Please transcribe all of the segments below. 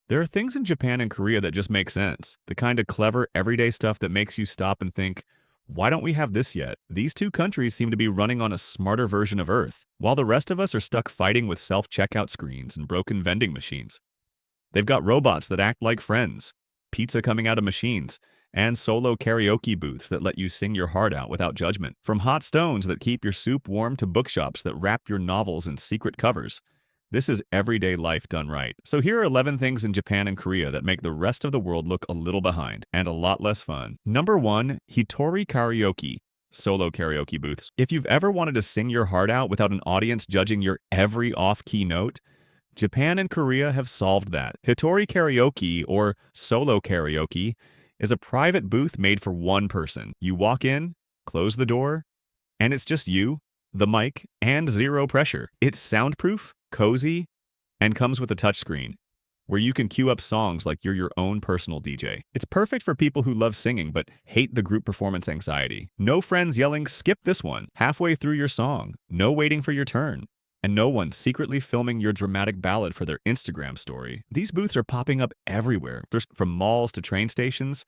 There are things in Japan and Korea that just make sense. The kind of clever, everyday stuff that makes you stop and think, why don't we have this yet? These two countries seem to be running on a smarter version of Earth, while the rest of us are stuck fighting with self-checkout screens and broken vending machines. They've got robots that act like friends, pizza coming out of machines, and solo karaoke booths that let you sing your heart out without judgment. From hot stones that keep your soup warm to bookshops that wrap your novels in secret covers. This is everyday life done right. So here are 11 things in Japan and Korea that make the rest of the world look a little behind and a lot less fun. Number 1, Hitori Karaoke. Solo karaoke booths. If you've ever wanted to sing your heart out without an audience judging your every off-key note, Japan and Korea have solved that. Hitori Karaoke, or solo karaoke, is a private booth made for one person. You walk in, close the door, and it's just you, the mic, and zero pressure. It's soundproof, cozy, and comes with a touchscreen, where you can queue up songs like you're your own personal DJ. It's perfect for people who love singing but hate the group performance anxiety. No friends yelling, "Skip this one," halfway through your song. No waiting for your turn. And no one secretly filming your dramatic ballad for their Instagram story. These booths are popping up everywhere. There's from malls to train stations,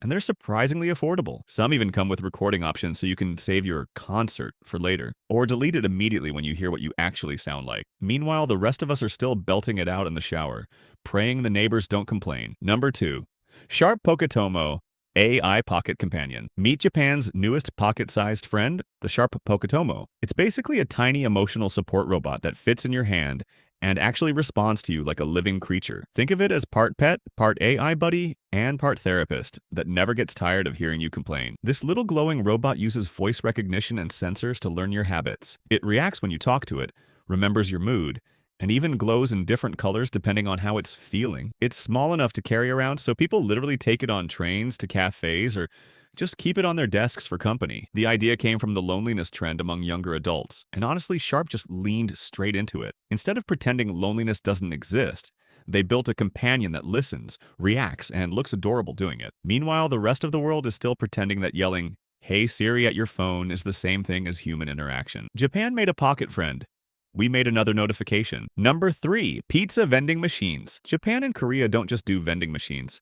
and they're surprisingly affordable. Some even come with recording options so you can save your concert for later, or delete it immediately when you hear what you actually sound like. Meanwhile, the rest of us are still belting it out in the shower, praying the neighbors don't complain. Number 2, Sharp Pocketomo AI Pocket Companion. Meet Japan's newest pocket-sized friend, the Sharp Pocketomo. It's basically a tiny emotional support robot that fits in your hand and actually responds to you like a living creature. Think of it as part pet, part AI buddy, and part therapist that never gets tired of hearing you complain. This little glowing robot uses voice recognition and sensors to learn your habits. It reacts when you talk to it, remembers your mood, and even glows in different colors depending on how it's feeling. It's small enough to carry around, so people literally take it on trains to cafés or just keep it on their desks for company. The idea came from the loneliness trend among younger adults, and honestly, Sharp just leaned straight into it. Instead of pretending loneliness doesn't exist, they built a companion that listens, reacts, and looks adorable doing it. Meanwhile, the rest of the world is still pretending that yelling, "Hey Siri" at your phone is the same thing as human interaction. Japan made a pocket friend. We made another notification. Number 3, pizza vending machines. Japan and Korea don't just do vending machines.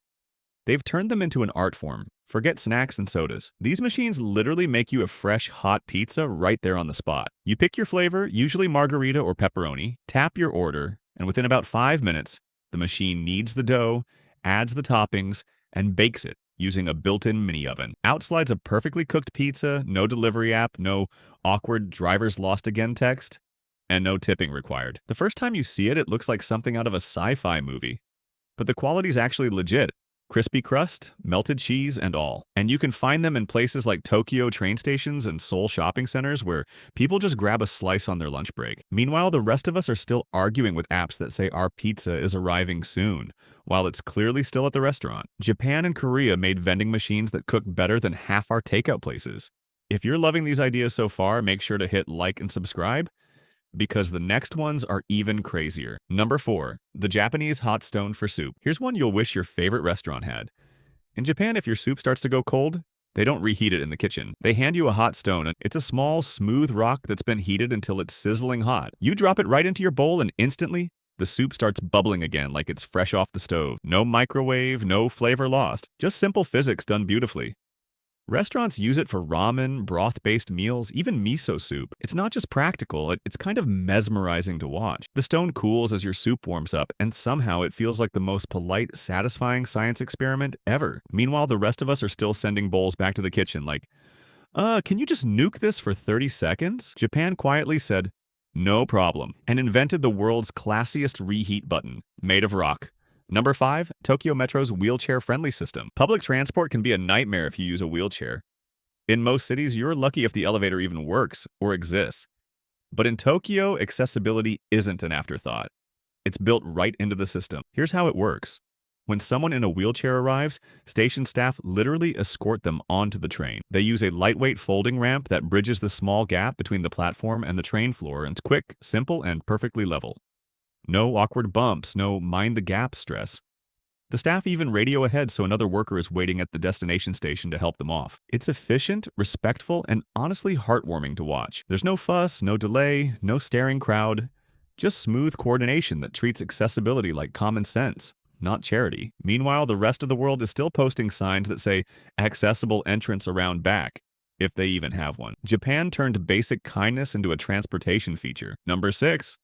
They've turned them into an art form. Forget snacks and sodas. These machines literally make you a fresh, hot pizza right there on the spot. You pick your flavor, usually margarita or pepperoni, tap your order, and within about 5 minutes, the machine kneads the dough, adds the toppings, and bakes it using a built-in mini oven. Out slides a perfectly cooked pizza, no delivery app, no awkward "driver's lost again" text, and no tipping required. The first time you see it, it looks like something out of a sci-fi movie. But the quality's actually legit. Crispy crust, melted cheese, and all. And you can find them in places like Tokyo train stations and Seoul shopping centers where people just grab a slice on their lunch break. Meanwhile, the rest of us are still arguing with apps that say our pizza is arriving soon, while it's clearly still at the restaurant. Japan and Korea made vending machines that cook better than half our takeout places. If you're loving these ideas so far, make sure to hit like and subscribe, because the next ones are even crazier. Number 4, the Japanese hot stone for soup. Here's one you'll wish your favorite restaurant had. In Japan, if your soup starts to go cold, they don't reheat it in the kitchen. They hand you a hot stone, and it's a small, smooth rock that's been heated until it's sizzling hot. You drop it right into your bowl, and instantly, the soup starts bubbling again like it's fresh off the stove. No microwave, no flavor lost. Just simple physics done beautifully. Restaurants use it for ramen, broth-based meals, even miso soup. It's not just practical, it's kind of mesmerizing to watch. The stone cools as your soup warms up, and somehow it feels like the most polite, satisfying science experiment ever. Meanwhile, the rest of us are still sending bowls back to the kitchen like, can you just nuke this for 30 seconds? Japan quietly said, "No problem," and invented the world's classiest reheat button, made of rock. Number 5, Tokyo Metro's wheelchair-friendly system. Public transport can be a nightmare if you use a wheelchair. In most cities, you're lucky if the elevator even works or exists. But in Tokyo, accessibility isn't an afterthought. It's built right into the system. Here's how it works. When someone in a wheelchair arrives, station staff literally escort them onto the train. They use a lightweight folding ramp that bridges the small gap between the platform and the train floor, and it's quick, simple, and perfectly level. No awkward bumps, no mind-the-gap stress. The staff even radio ahead so another worker is waiting at the destination station to help them off. It's efficient, respectful, and honestly heartwarming to watch. There's no fuss, no delay, no staring crowd, just smooth coordination that treats accessibility like common sense. not charity. Meanwhile, the rest of the world is still posting signs that say accessible entrance around back, if they even have one. Japan turned basic kindness into a transportation feature. Number 6.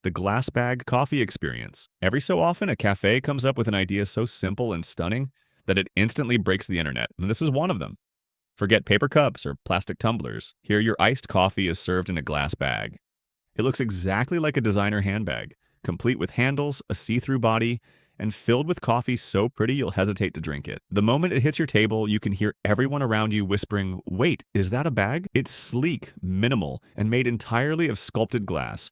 The glass bag coffee experience. Every so often, a cafe comes up with an idea so simple and stunning that it instantly breaks the internet, and this is one of them. Forget paper cups or plastic tumblers. Here, your iced coffee is served in a glass bag. It looks exactly like a designer handbag, complete with handles, a see-through body, and filled with coffee so pretty you'll hesitate to drink it. The moment it hits your table, you can hear everyone around you whispering, "Wait, is that a bag?" It's sleek, minimal, and made entirely of sculpted glass.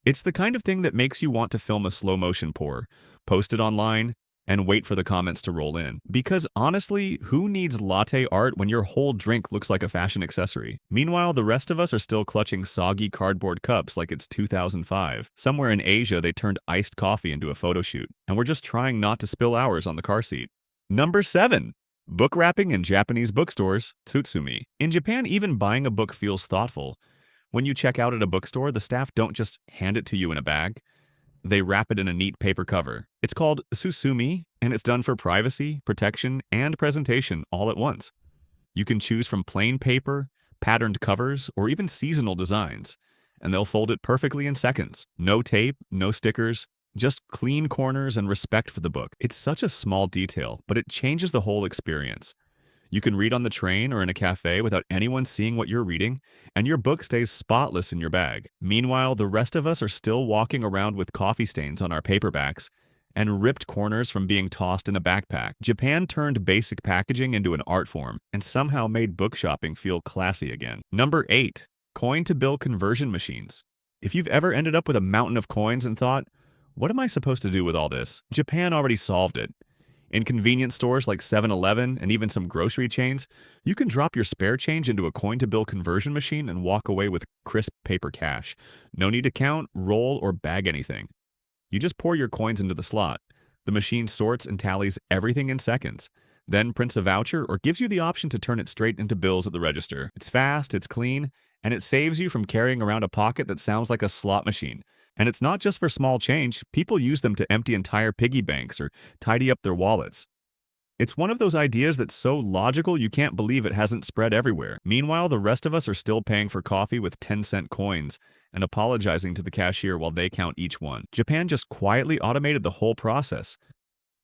It's the kind of thing that makes you want to film a slow-motion pour, post it online, and wait for the comments to roll in. Because honestly, who needs latte art when your whole drink looks like a fashion accessory? Meanwhile, the rest of us are still clutching soggy cardboard cups like it's 2005. Somewhere in Asia, they turned iced coffee into a photo shoot, and we're just trying not to spill ours on the car seat. Number 7. Book wrapping in Japanese bookstores, tsutsumi. In Japan, even buying a book feels thoughtful. When you check out at a bookstore, the staff don't just hand it to you in a bag. They wrap it in a neat paper cover. It's called susumi, and it's done for privacy, protection, and presentation all at once. You can choose from plain paper, patterned covers, or even seasonal designs, and they'll fold it perfectly in seconds. No tape, no stickers, just clean corners and respect for the book. It's such a small detail, but it changes the whole experience. You can read on the train or in a cafe without anyone seeing what you're reading, and your book stays spotless in your bag. Meanwhile, the rest of us are still walking around with coffee stains on our paperbacks and ripped corners from being tossed in a backpack. Japan turned basic packaging into an art form and somehow made book shopping feel classy again. Number 8. Coin-to-bill conversion machines. If you've ever ended up with a mountain of coins and thought, "What am I supposed to do with all this?" Japan already solved it. In convenience stores like 7-Eleven and even some grocery chains, you can drop your spare change into a coin-to-bill conversion machine and walk away with crisp paper cash. No need to count, roll, or bag anything. You just pour your coins into the slot. The machine sorts and tallies everything in seconds, then prints a voucher or gives you the option to turn it straight into bills at the register. It's fast, it's clean, and it saves you from carrying around a pocket that sounds like a slot machine. And it's not just for small change. People use them to empty entire piggy banks or tidy up their wallets. It's one of those ideas that's so logical you can't believe it hasn't spread everywhere. Meanwhile, the rest of us are still paying for coffee with 10-cent coins and apologizing to the cashier while they count each one. Japan just quietly automated the whole process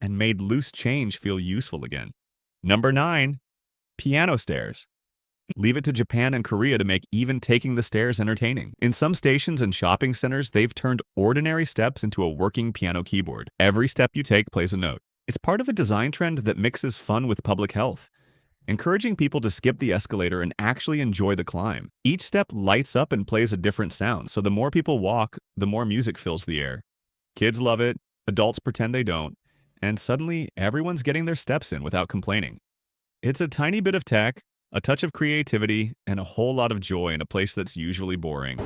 and made loose change feel useful again. Number 9. Piano stairs. Leave it to Japan and Korea to make even taking the stairs entertaining. In some stations and shopping centers, they've turned ordinary steps into a working piano keyboard. Every step you take plays a note. It's part of a design trend that mixes fun with public health, encouraging people to skip the escalator and actually enjoy the climb. Each step lights up and plays a different sound, so the more people walk, the more music fills the air. Kids love it, adults pretend they don't, and suddenly everyone's getting their steps in without complaining. It's a tiny bit of tech, a touch of creativity, and a whole lot of joy in a place that's usually boring.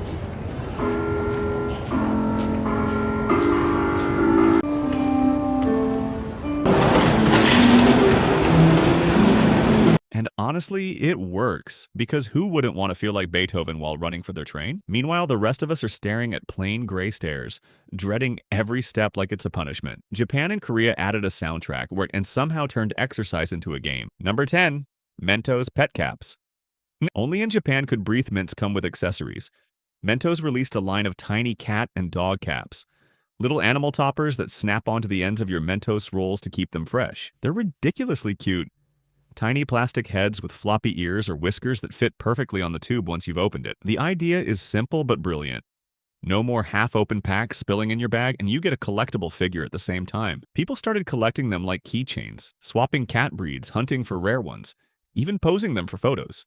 And honestly, it works, because who wouldn't want to feel like Beethoven while running for their train? Meanwhile, the rest of us are staring at plain gray stairs, dreading every step like it's a punishment. Japan and Korea added a soundtrack and somehow turned exercise into a game. Number 10. Mentos pet caps. Only in Japan could Breathe Mints come with accessories. Mentos released a line of tiny cat and dog caps, little animal toppers that snap onto the ends of your Mentos rolls to keep them fresh. They're ridiculously cute. Tiny plastic heads with floppy ears or whiskers that fit perfectly on the tube once you've opened it. The idea is simple but brilliant. No more half-open packs spilling in your bag, and you get a collectible figure at the same time. People started collecting them like keychains, swapping cat breeds, hunting for rare ones, even posing them for photos.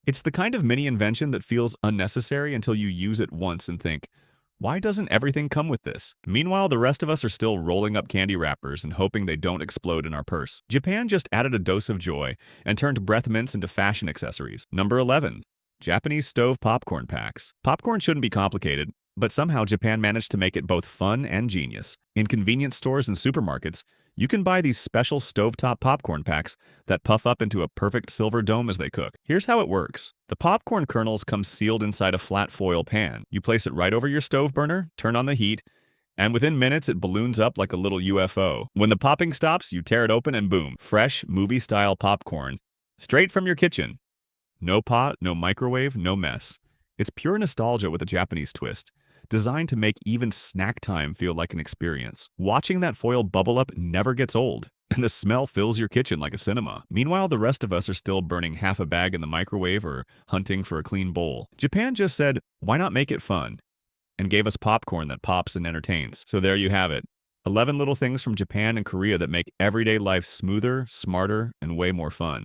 It's the kind of mini invention that feels unnecessary until you use it once and think, why doesn't everything come with this? Meanwhile, the rest of us are still rolling up candy wrappers and hoping they don't explode in our purse. Japan just added a dose of joy and turned breath mints into fashion accessories. Number 11. Japanese stove popcorn packs. Popcorn shouldn't be complicated, but somehow Japan managed to make it both fun and genius. In convenience stores and supermarkets, you can buy these special stovetop popcorn packs that puff up into a perfect silver dome as they cook. Here's how it works. The popcorn kernels come sealed inside a flat foil pan. You place it right over your stove burner, turn on the heat, And within minutes, it balloons up like a little UFO. When the popping stops, you tear it open and boom, fresh, movie-style popcorn. Straight from your kitchen. No pot, no microwave, no mess. It's pure nostalgia with a Japanese twist, designed to make even snack time feel like an experience. Watching that foil bubble up never gets old, and the smell fills your kitchen like a cinema. Meanwhile, the rest of us are still burning half a bag in the microwave or hunting for a clean bowl. Japan just said, why not make it fun? And gave us popcorn that pops and entertains. So there you have it. 11 little things from Japan and Korea that make everyday life smoother, smarter, and way more fun.